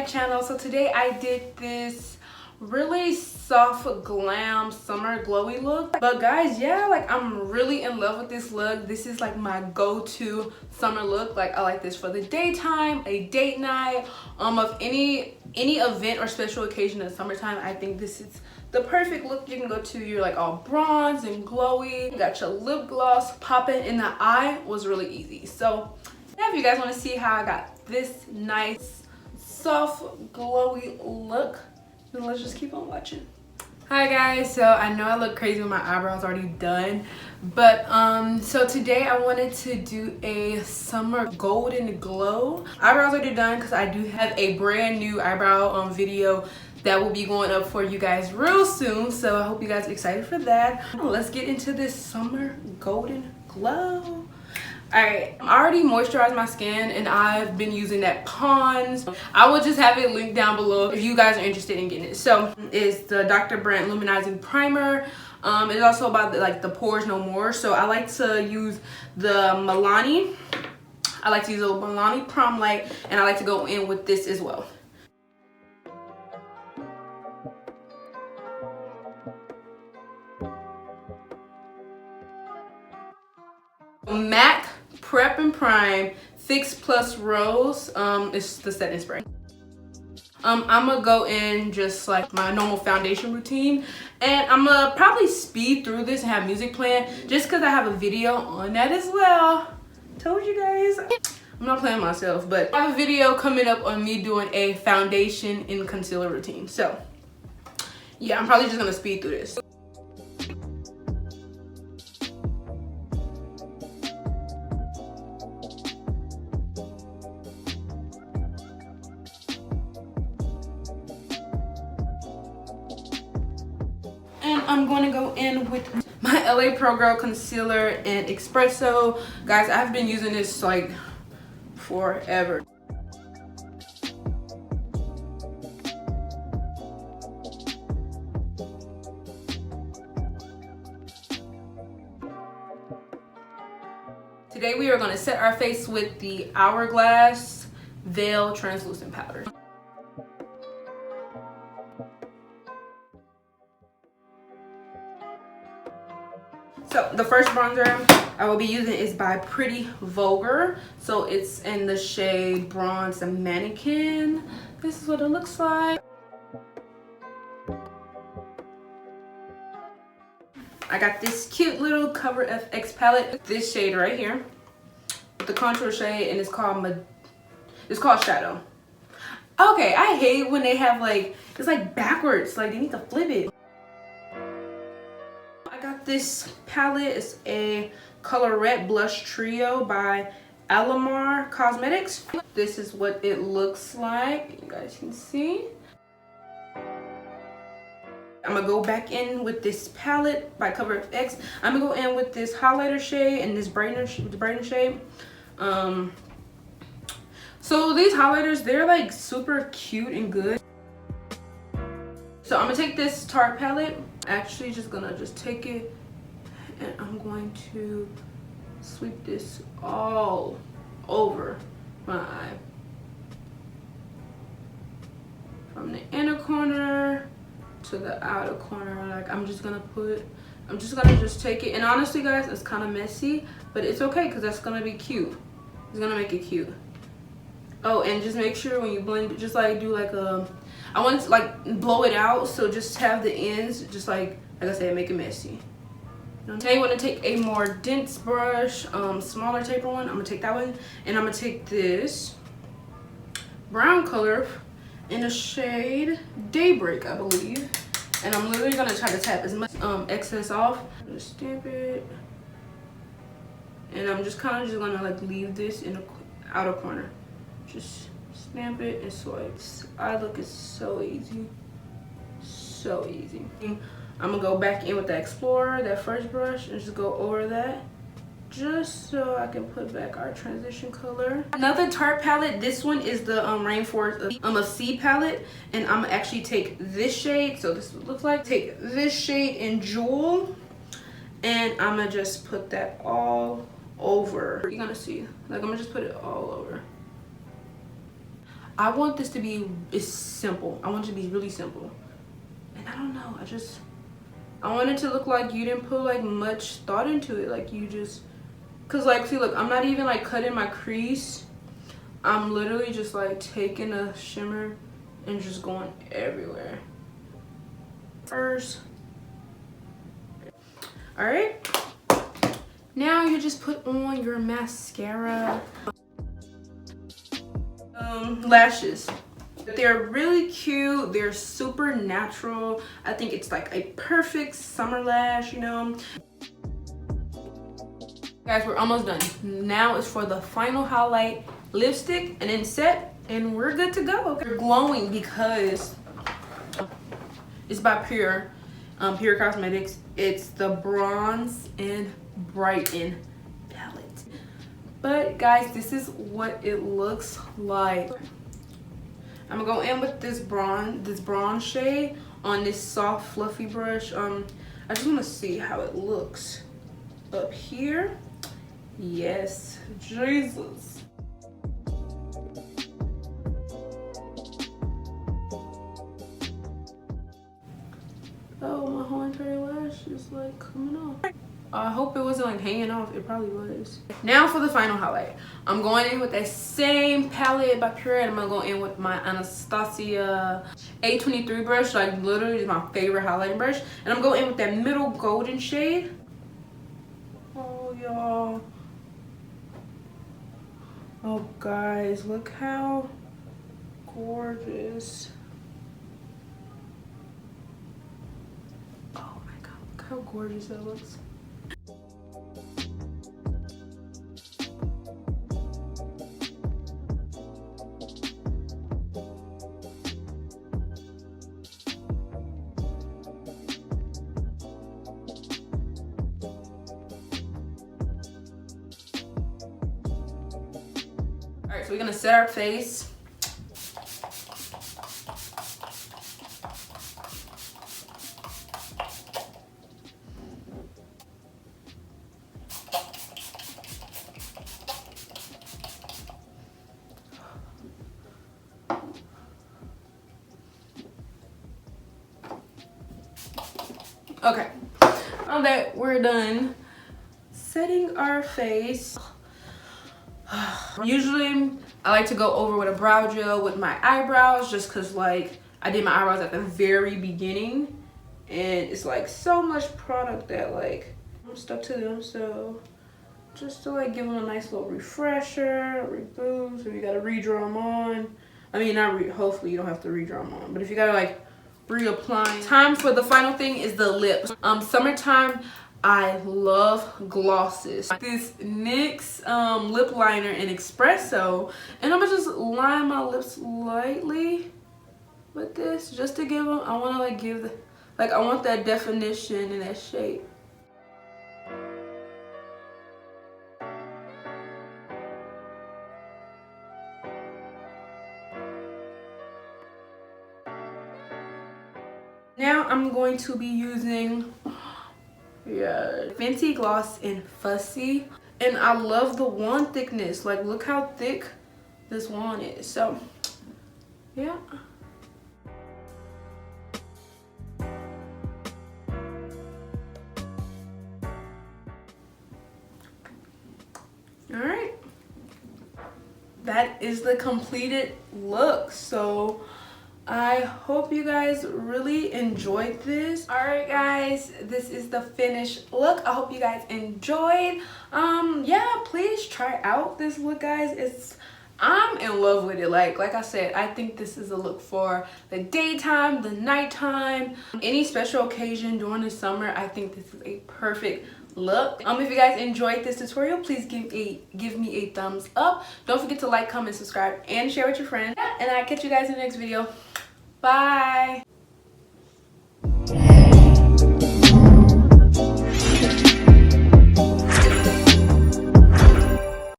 Channel. So today I did this really soft glam summer glowy look, but guys, yeah, like I'm really in love with this look. This is like my go-to summer look. Like I like this for the daytime, a date night, of any event or special occasion in the summertime. I think this is the perfect look. You can go to your like all bronze and glowy, you got your lip gloss popping, and the eye was really easy. So yeah, if you guys want to see how I got this nice soft glowy look, then let's just keep on watching. Hi guys, so I know I look crazy with my eyebrows already done, but so today I wanted to do a summer golden glow. Eyebrows already done because I do have a brand new eyebrow video that will be going up for you guys real soon, so I hope you guys are excited for that. Let's get into this summer golden glow. Alright, I already moisturized my skin and I've been using that Pond's. I will just have it linked down below if you guys are interested in getting it. So it's the Dr. Brandt Luminizing Primer. It's also about the pores no more. So I like to use the Milani. I like to use a Milani Prom Light, and I like to go in with this as well. MAC Prep and Prime Fix Plus Rose is the setting spray. I'm gonna go in just like my normal foundation routine, and I'm gonna probably speed through this and have music playing just because I have a video on that as well. Told you guys. I'm not playing myself, but I have a video coming up on me doing a foundation and concealer routine. So yeah, I'm probably just gonna speed through this. I'm going to go in with my LA Pro Girl Concealer in Espresso. Guys, I've been using this like forever. Today we are going to set our face with the Hourglass Veil Translucent Powder. So the first bronzer I will be using is by Pretty Vulgar. So it's in the shade Bronze Mannequin. This is what it looks like. I got this cute little Cover FX palette. This shade right here, the contour shade, and it's called Shadow. Okay, I hate when they have it's like backwards. Like they need to flip it. I got this palette. It's a Colorette Blush Trio by Alamar Cosmetics. This is what it looks like. You guys can see. I'm gonna go back in with this palette by Cover FX. I'm gonna go in with this highlighter shade and this Brighten shade. So these highlighters, they're like super cute and good. So I'm gonna take this Tart palette. Actually just gonna take it and I'm going to sweep this all over my eye, from the inner corner to the outer corner. Like I'm just gonna take it, and honestly guys, it's kind of messy, but it's okay because that's gonna be cute. It's gonna make it cute. Oh, and just make sure when you blend, just like do like a, I want to like blow it out, so just have the ends just like I said, make it messy. Now you want to take a more dense brush, smaller taper one. I'm gonna take that one, and I'm gonna take this brown color in the shade Daybreak, I believe, and I'm literally gonna try to tap as much excess off. I'm gonna stamp it, and I'm just kind of gonna like leave this in the outer corner. Just stamp it and swipe. Eye look is so easy, so easy. I'm gonna go back in with the Explorer, that first brush, and just go over that just so I can put back our transition color. Another Tarte palette. This one is the Rainforest of Sea palette, and I'm gonna actually take this shade. So this would look like, take this shade in Jewel, and I'm gonna just put that all over. You're gonna see, like, I'm gonna just put it all over. I want this to be, it's simple. I want it to be really simple, and I don't know, I want it to look like you didn't put like much thought into it. Like you just, cause like, see, look, I'm not even like cutting my crease. I'm literally just like taking a shimmer and just going everywhere. First. All right. Now you just put on your mascara. Lashes. They're really cute. They're super natural. I think it's like a perfect summer lash, you know. Guys, we're almost done. Now it's for the final highlight, lipstick, and then set, and we're good to go. Okay. We're glowing because it's by Pure Cosmetics. It's the Bronze and Brighten palette. But guys, this is what it looks like. I'm gonna go in with this bronze shade on this soft fluffy brush. I just want to see how it looks up here. Yes, Jesus. Oh, my whole entire lash is like coming off. I hope it wasn't like hanging off. It probably was. Now for the final highlight. I'm going in with that same palette by Pure, and I'm gonna go in with my Anastasia A23 brush. Like literally is my favorite highlighting brush. And I'm going in with that middle golden shade. Oh, y'all. Oh, guys, look how gorgeous. Oh my God, look how gorgeous that looks. So we're gonna set our face. Okay, now that we're done setting our face, usually I like to go over with a brow gel with my eyebrows, just because like I did my eyebrows at the very beginning and it's like so much product that like I'm stuck to them. So just to like give them a nice little refresher, reboot. So you gotta redraw them on. I mean, hopefully you don't have to redraw them on, but if you gotta like reapply. Time for the final thing is the lips. Summertime, I love glosses. This NYX lip liner in Espresso, and I'm gonna just line my lips lightly with this, just to give them, I want to like give the, like I want that definition and that shape. Now I'm going to be using Fenty gloss in Fussy, and I love the wand thickness. Like look how thick this wand is. So yeah. All right, that is the completed look. So I hope you guys really enjoyed this. All right guys, this is the finished look. I hope you guys enjoyed. Yeah, please try out this look, guys. I'm in love with it. Like I said, I think this is a look for the daytime, the nighttime, any special occasion during the summer. I think this is a perfect look. If you guys enjoyed this tutorial, please give me a thumbs up. Don't forget to like, comment, subscribe, and share with your friends. And I'll catch you guys in the next video. Bye.